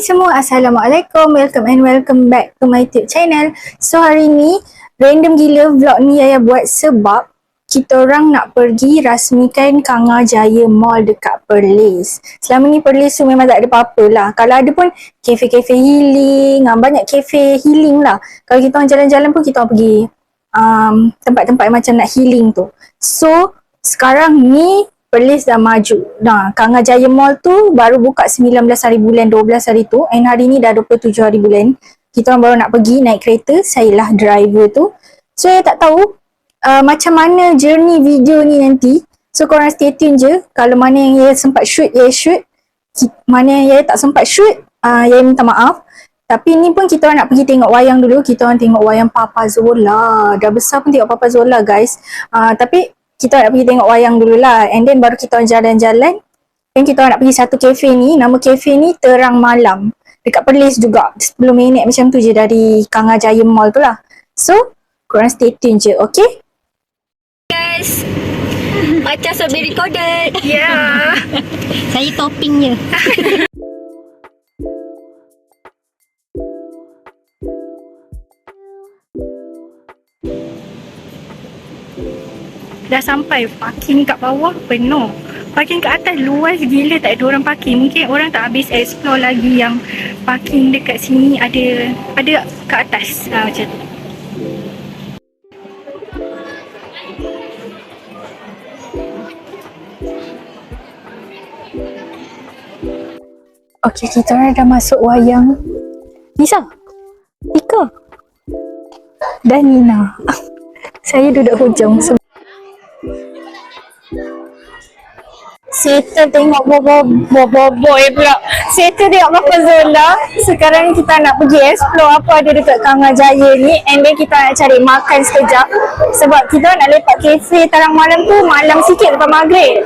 semua, Assalamualaikum, welcome back to my YouTube channel. So hari ni, random gila vlog ni Yaya buat sebab kita orang nak pergi rasmikan Kanga Jaya Mall dekat Perlis. Selama ni Perlis tu memang tak ada apa-apa lah. Kalau ada pun kafe-kafe healing, banyak kafe healing lah. Kalau kita orang jalan-jalan pun kita orang pergi tempat-tempat macam nak healing tu. So sekarang ni Perlis dah maju. Nah, Kanga Jaya Mall tu baru buka 19 hari bulan 12 hari tu, and hari ni dah 27 hari bulan. Kita orang baru nak pergi naik kereta, saya lah driver tu. So saya tak tahu macam mana journey video ni nanti. So korang stay tune je. Kalau mana yang Yaya sempat shoot, Yaya shoot. Mana yang Yaya tak sempat shoot, Yaya minta maaf. Tapi ni pun kita orang nak pergi tengok wayang dulu. Kita orang tengok wayang Papa Zola. Dah besar pun tengok Papa Zola guys. Tapi kita nak pergi tengok wayang dululah, and then baru kita orang jalan-jalan. Dan kita orang nak pergi satu kafe ni, nama kafe ni Terang Malam, dekat Perlis juga, 10 minit macam tu je dari Kanga Jaya Mall tu lah. So korang stay tune je, okay? Guys, macam sambil recorded. Yeah. Saya toppingnya. Dah sampai, parking kat bawah penuh. Parking kat atas luas gila, tak ada orang parking. Mungkin orang tak habis explore lagi yang parking dekat sini ada kat atas. Macam tu. Okay, kita orang dah masuk wayang. Nisa, Tika dan Nina. Saya duduk hujung. Settle tengok boy pula. Settle tengok Papa Zola. Sekarang ni kita nak pergi explore apa ada dekat Kanga Jaya ni, and then kita nak cari makan sekejap. Sebab kita nak lepak kafe Terang Malam tu malam sikit lepas maghrib.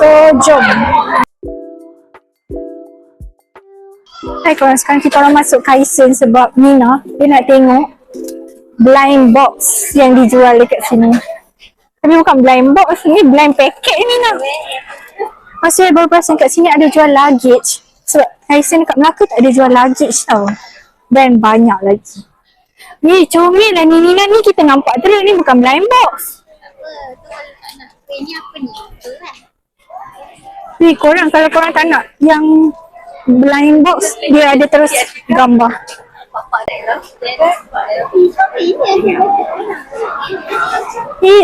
So jom. Hai korang, sekarang kita orang masuk Kaisen sebab Nina dia nak tengok blind box yang dijual dekat sini. Tapi bukan blind box, ni blind packet ni nak. Maksudnya baru perasan kat sini ada jual luggage. Sebab Kaisen dekat Melaka tak ada jual luggage tau. Dan banyak lagi. Ni comel lah ni Nina ni, kita nampak terus ni bukan blind box. Ini apa ni? Ni korang, kalau korang tak nak yang blind box, dia ada terus gambar.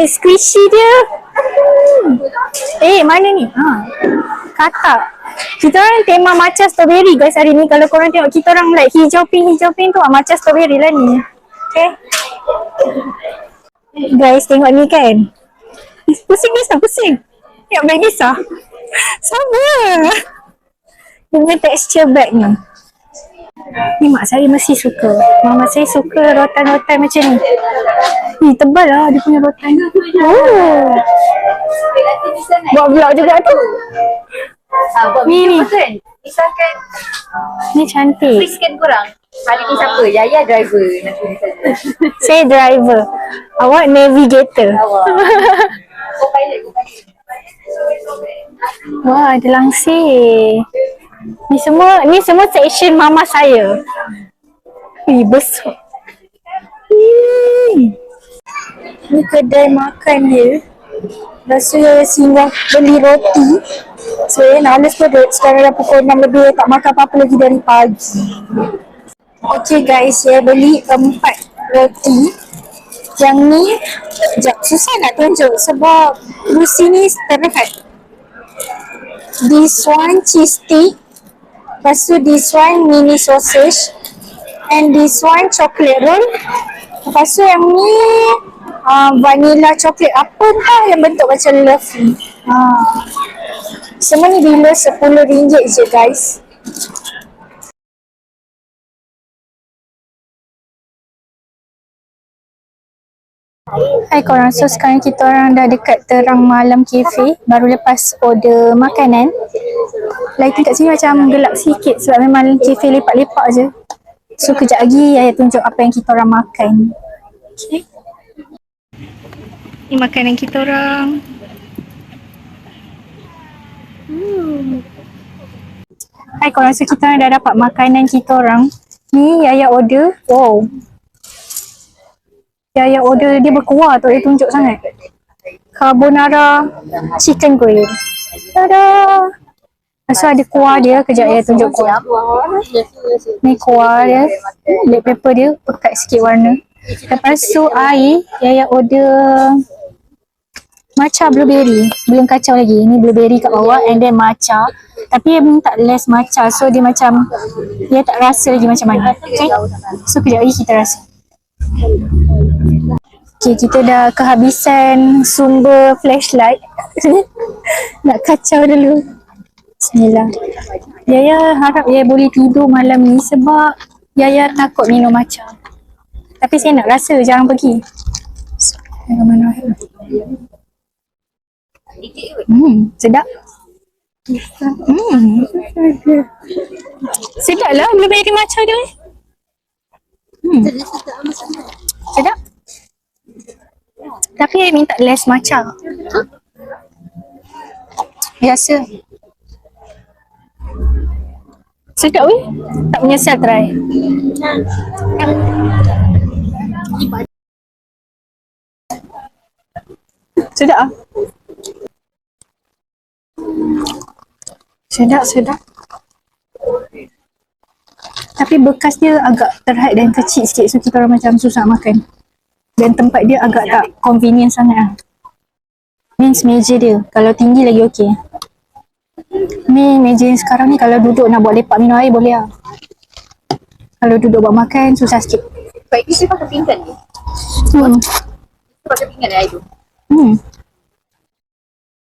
Squishy dia. Mana ni? Katak. Kita orang tema matcha strawberry guys hari ni. Kalau korang tengok kita orang like hijau pink tu, matcha strawberry lah ni. Okay. Guys tengok ni kan. Pusing Nisa, pusing. Tengok bag Nisa. Sama. Dengan texture bag ni. Ni mak saya mesti suka. Mama saya suka rotan-rotan macam ni. Ni tebal lah dia punya rotan. Oh. Buat vlog juga tu. Ni. Misalkan Ni cantik. please scan korang. Hari ni siapa? Yaya driver. Nanti misalnya. Saya driver. Awak navigator. Co-pilot. Wah, ada langsir. Ni semua section mama saya. Besar. Ni kedai makan dia. Lepas tu saya singgah beli roti. So nak alas perut. Sekarang dah pukul 6 lebih. Tak makan apa-apa lagi dari pagi. Okay guys, saya beli 4 roti. Yang ni sekejap, susah nak tunjuk sebab rusi ni terdekat. This one cheese stick. Lepas tu this one mini sausage. And this one chocolate roll. Lepas tu yang ni vanilla chocolate apa entah yang bentuk macam love ni. Semua ni bila RM10 je guys. Hai korang, so sekarang kita orang dah dekat Terang Malam Cafe. Baru lepas order makanan. Lighting kat sini macam gelap sikit sebab memang cafe lepak-lepak je. So kejap lagi Yaya tunjuk apa yang kita orang makan. Okay. Ni makanan kita orang. Hai korang, so kita orang dah dapat makanan kita orang. Ni Yaya order. Wow. Yaya order, dia berkuah tu, dia tunjuk sangat. Carbonara chicken grill. Tada! Lepas tu ada kuah dia, kejap ya tunjuk kuah. Ni kuah dia, black pepper dia, pekat sikit warna. Lepas tu air, Yaya order matcha blueberry, belum kacau lagi. Ni blueberry kat bawah and then matcha. Tapi dia minta less matcha, so dia macam, dia tak rasa lagi macam mana. Okay, so kejap lagi kita rasa. Okay, kita dah kehabisan sumber flashlight. Nak kacau dulu. Bismillah. Yaya harap Yaya boleh tidur malam ni sebab Yaya takut minum matcha. Tapi saya nak rasa, jangan pergi. Sedap. Sedap lah blueberry matcha dia. Sedap. Tapi saya minta less matcha. Biasa. Sedap weh. Tak menyesal try. Sedap ah. Sedap. Tapi bekas dia agak terhad dan kecil sikit, so kita orang macam susah makan. Dan tempat dia agak tak convenient sangat lah. Means meja dia, kalau tinggi lagi okey. Ni meja yang sekarang ni kalau duduk nak buat lepak minum air boleh lah. Kalau duduk buat makan susah sikit. Baik, kita pakai pinggan ni. Kita pakai pinggan air tu.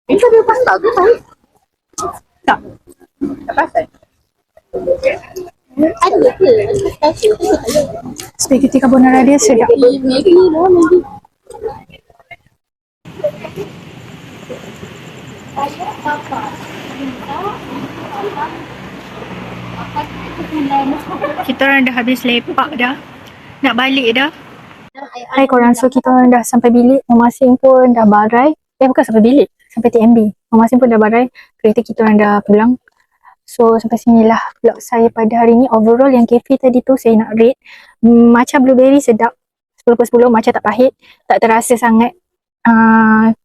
Itu dia pasta ke tarik? Tak. Tak pasal. Ada ke? Spaghetti carbonara dia sedap. Maggi lah, Maggi. Kita orang dah habis lepak dah. Nak balik dah. Hai korang, so kita orang dah sampai bilik. Masing pun dah barai. Bukan sampai bilik, sampai TMB. Masing pun dah barai. Kereta kita orang dah pulang. So sampai sinilah vlog saya pada hari ni. Overall yang cafe tadi tu saya nak rate matcha blueberry sedap 10/10, matcha tak pahit, tak terasa sangat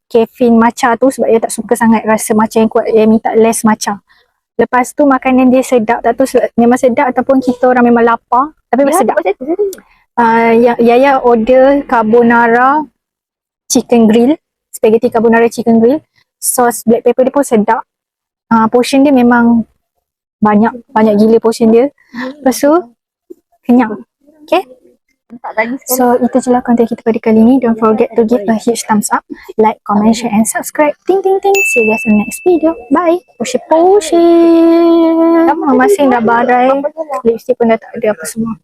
caffeine matcha tu sebab dia tak suka sangat rasa matcha yang kuat, dia minta less matcha. Lepas tu makanan dia sedap, tak tahu memang sedap ataupun kita orang memang lapar, tapi memang sedap. Yaya order carbonara chicken grill, spaghetti carbonara chicken grill, sos black pepper dia pun sedap. Portion dia memang banyak gila portion dia. Lepas tu kenyang. Okay, so itu je lah konten kita pada kali ni. Don't forget to give a huge thumbs up, like, comment, share and subscribe. Ting. See you guys in the next video. Bye. Push. Masing dah barai, lipstick pun dah tak ada apa semua.